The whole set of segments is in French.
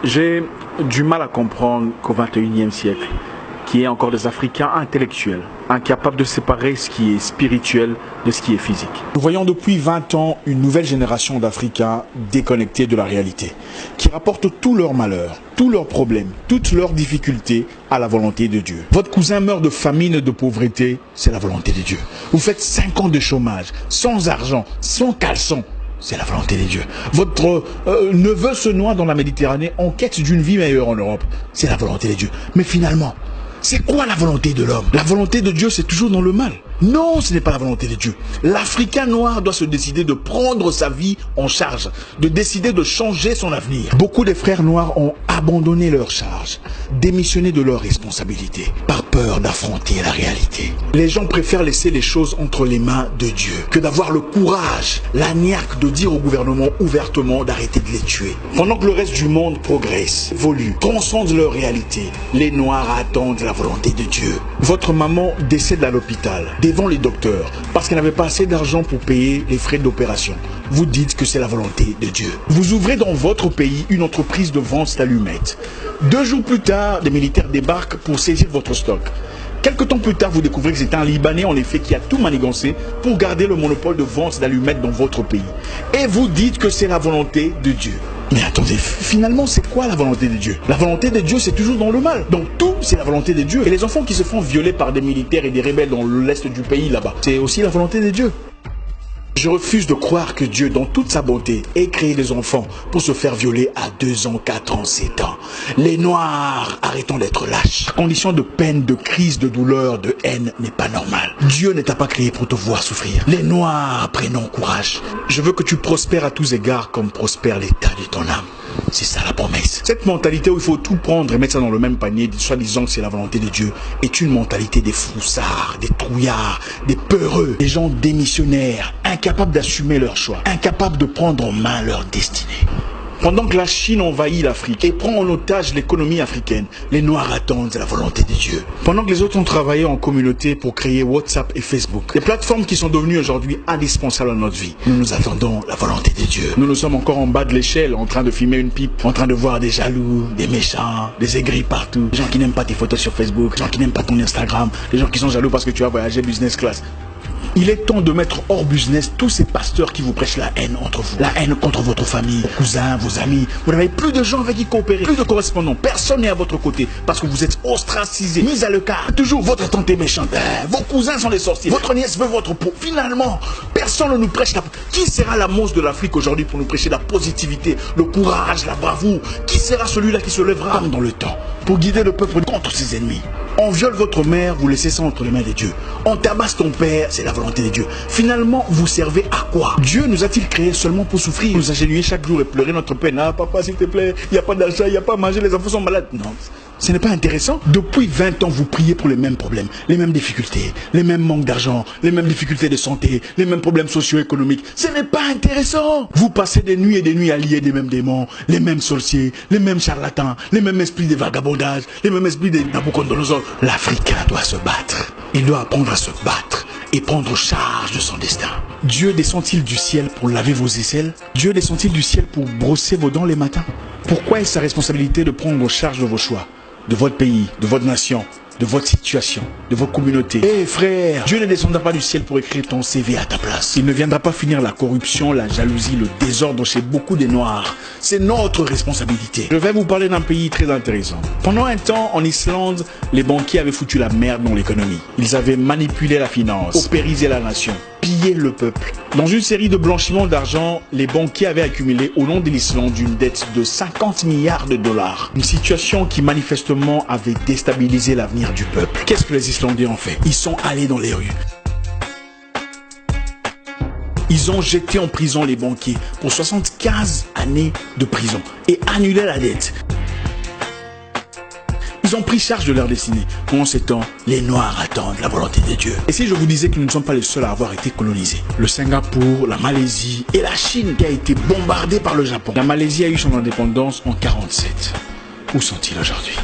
J'ai du mal à comprendre qu'au XXIe siècle, qu'il y ait encore des Africains intellectuels, incapables de séparer ce qui est spirituel de ce qui est physique. Nous voyons depuis 20 ans une nouvelle génération d'Africains déconnectés de la réalité, qui rapportent tous leurs malheurs, tous leurs problèmes, toutes leurs difficultés à la volonté de Dieu. Votre cousin meurt de famine et de pauvreté, c'est la volonté de Dieu. Vous faites 5 ans de chômage, sans argent, sans caleçon, c'est la volonté de Dieu. Votre neveu se noie dans la Méditerranée en quête d'une vie meilleure en Europe, c'est la volonté de Dieu. Mais finalement, c'est quoi la volonté de l'homme? La volonté de Dieu, c'est toujours dans le mal. Non, ce n'est pas la volonté de Dieu. L'Africain noir doit se décider de prendre sa vie en charge, de décider de changer son avenir. Beaucoup de frères noirs ont abandonné leur charge, démissionné de leurs responsabilités, par peur d'affronter la réalité. Les gens préfèrent laisser les choses entre les mains de Dieu que d'avoir le courage, la niaque de dire au gouvernement ouvertement d'arrêter de les tuer. Pendant que le reste du monde progresse, évolue, transcende leur réalité, les Noirs attendent la volonté de Dieu. Votre maman décède à l'hôpital, devant les docteurs, parce qu'elle n'avait pas assez d'argent pour payer les frais d'opération. Vous dites que c'est la volonté de Dieu. Vous ouvrez dans votre pays une entreprise de vente d'allumettes. 2 jours plus tard, des militaires débarquent pour saisir votre stock. Quelque temps plus tard, vous découvrez que c'est un Libanais, en effet, qui a tout manigancé pour garder le monopole de vente d'allumettes dans votre pays. Et vous dites que c'est la volonté de Dieu. Mais attendez, finalement, c'est quoi la volonté de Dieu? La volonté de Dieu, c'est toujours dans le mal. Donc tout, c'est la volonté de Dieu. Et les enfants qui se font violer par des militaires et des rebelles dans l'est du pays, là-bas, c'est aussi la volonté de Dieu. Je refuse de croire que Dieu, dans toute sa bonté, ait créé des enfants pour se faire violer à 2 ans, 4 ans, 7 ans. Les Noirs, arrêtons d'être lâches. La condition de peine, de crise, de douleur, de haine n'est pas normale. Dieu ne t'a pas créé pour te voir souffrir. Les Noirs, prenons courage. Je veux que tu prospères à tous égards comme prospère l'état de ton âme. C'est ça la promesse. Cette mentalité où il faut tout prendre et mettre ça dans le même panier, soi-disant que c'est la volonté de Dieu, est une mentalité des froussards, des trouillards, des peureux, des gens démissionnaires, incapables d'assumer leur choix, incapables de prendre en main leur destinée. Pendant que la Chine envahit l'Afrique et prend en otage l'économie africaine, les Noirs attendent la volonté de Dieu. Pendant que les autres ont travaillé en communauté pour créer WhatsApp et Facebook, des plateformes qui sont devenues aujourd'hui indispensables à notre vie, nous attendons la volonté de Dieu. Nous sommes encore en bas de l'échelle, en train de fumer une pipe, en train de voir des jaloux, des méchants, des aigris partout, des gens qui n'aiment pas tes photos sur Facebook, des gens qui n'aiment pas ton Instagram, des gens qui sont jaloux parce que tu as voyagé business class. Il est temps de mettre hors business tous ces pasteurs qui vous prêchent la haine entre vous. La haine contre votre famille, vos cousins, vos amis. Vous n'avez plus de gens avec qui coopérer, plus de correspondants. Personne n'est à votre côté parce que vous êtes ostracisés, mis à l'écart. Toujours votre tante est méchante. Vos cousins sont des sorciers. Votre nièce veut votre peau. Finalement, personne ne nous prêche la... Qui sera la monstre de l'Afrique aujourd'hui pour nous prêcher la positivité, le courage, la bravoure? Qui sera celui-là qui se lèvera comme dans le temps pour guider le peuple contre ses ennemis? On viole votre mère, vous laissez ça entre les mains de Dieu. On tabasse ton père, c'est la volonté de Dieu. Finalement, vous servez à quoi? Dieu nous a-t-il créés seulement pour souffrir, nous agenouiller chaque jour et pleurer notre peine? Ah papa, s'il te plaît, il n'y a pas d'argent, il n'y a pas à manger, les enfants sont malades. Non, ce n'est pas intéressant. Depuis 20 ans, vous priez pour les mêmes problèmes, les mêmes difficultés, les mêmes manques d'argent, les mêmes difficultés de santé, les mêmes problèmes socio-économiques. Ce n'est pas intéressant. Vous passez des nuits et des nuits à lier des mêmes démons, les mêmes sorciers, les mêmes charlatans, les mêmes esprits de vagabondage, les mêmes esprits de Nabucodonosor. L'Africain doit se battre. Il doit apprendre à se battre et prendre charge de son destin. Dieu descend-il du ciel pour laver vos aisselles? Dieu descend-il du ciel pour brosser vos dents les matins? Pourquoi est-ce sa responsabilité de prendre charge de vos choix, de votre pays, de votre nation, de votre situation, de votre communauté? Eh frère, Dieu ne descendra pas du ciel pour écrire ton CV à ta place. Il ne viendra pas finir la corruption, la jalousie, le désordre chez beaucoup des Noirs. C'est notre responsabilité. Je vais vous parler d'un pays très intéressant. Pendant un temps, en Islande, les banquiers avaient foutu la merde dans l'économie. Ils avaient manipulé la finance, paupérisé la nation, pillé le peuple. Dans une série de blanchiments d'argent, les banquiers avaient accumulé au nom de l'Islande une dette de 50 milliards de dollars. Une situation qui manifestement avait déstabilisé l'avenir du peuple. Qu'est-ce que les Islandais ont fait? Ils sont allés dans les rues. Ils ont jeté en prison les banquiers pour 75 années de prison et annulé la dette. Ils ont pris charge de leur destinée. Pendant ce temps, les Noirs attendent la volonté de Dieu. Et si je vous disais que nous ne sommes pas les seuls à avoir été colonisés? Le Singapour, la Malaisie et la Chine qui a été bombardée par le Japon. La Malaisie a eu son indépendance en 1947. Où sont-ils aujourd'hui?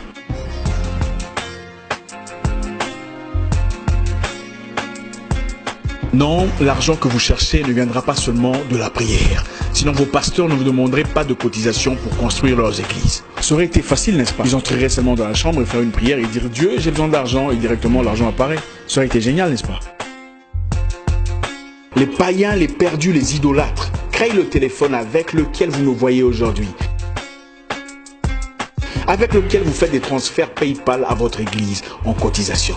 Non, l'argent que vous cherchez ne viendra pas seulement de la prière. Sinon, vos pasteurs ne vous demanderaient pas de cotisation pour construire leurs églises. Ça aurait été facile, n'est-ce pas? Ils entreraient seulement dans la chambre et faire une prière et dire « Dieu, j'ai besoin d'argent » et directement l'argent apparaît. Ça aurait été génial, n'est-ce pas? Les païens, les perdus, les idolâtres créent le téléphone avec lequel vous me voyez aujourd'hui, avec lequel vous faites des transferts PayPal à votre église en cotisation.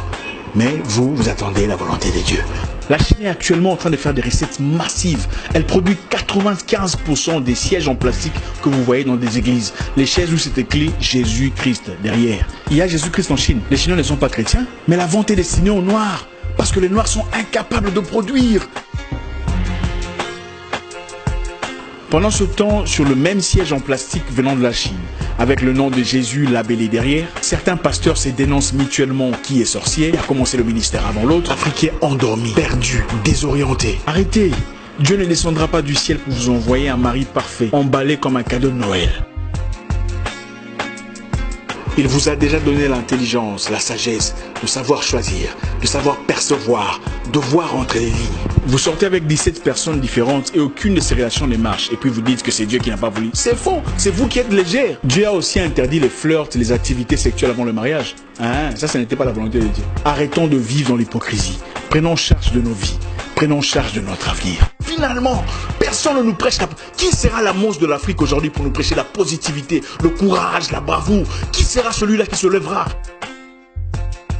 Mais vous attendez la volonté de Dieu. La Chine est actuellement en train de faire des recettes massives. Elle produit 95% des sièges en plastique que vous voyez dans des églises. Les chaises où c'est écrit Jésus-Christ derrière. Il y a Jésus-Christ en Chine. Les Chinois ne sont pas chrétiens, mais la vente est destinée aux Noirs. Parce que les Noirs sont incapables de produire. Pendant ce temps, sur le même siège en plastique venant de la Chine, avec le nom de Jésus labellé derrière, certains pasteurs se dénoncent mutuellement qui est sorcier, qui a commencé le ministère avant l'autre, Africains endormis, perdus, désorientés. Arrêtez! Dieu ne descendra pas du ciel pour vous envoyer un mari parfait, emballé comme un cadeau de Noël. Il vous a déjà donné l'intelligence, la sagesse, de savoir choisir, de savoir percevoir, de voir entre les lignes. Vous sortez avec 17 personnes différentes et aucune de ces relations ne marche. Et puis vous dites que c'est Dieu qui n'a pas voulu. C'est faux, c'est vous qui êtes légère. Dieu a aussi interdit les flirts, les activités sexuelles avant le mariage. Ça n'était pas la volonté de Dieu. Arrêtons de vivre dans l'hypocrisie. Prenons charge de nos vies. Prenons charge de notre avenir. Finalement, personne ne nous prêche la... Qui sera la monstre de l'Afrique aujourd'hui pour nous prêcher la positivité, le courage, la bravoure? Qui sera celui-là qui se lèvera?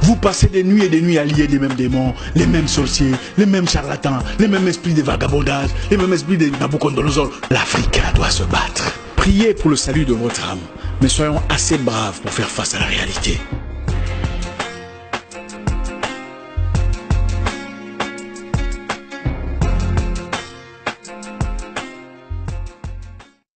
Vous passez des nuits et des nuits à lier les mêmes démons, les mêmes sorciers, les mêmes charlatans, les mêmes esprits de vagabondage, les mêmes esprits de Nabucodonosor. L'Afrique doit se battre. Priez pour le salut de votre âme, mais soyons assez braves pour faire face à la réalité.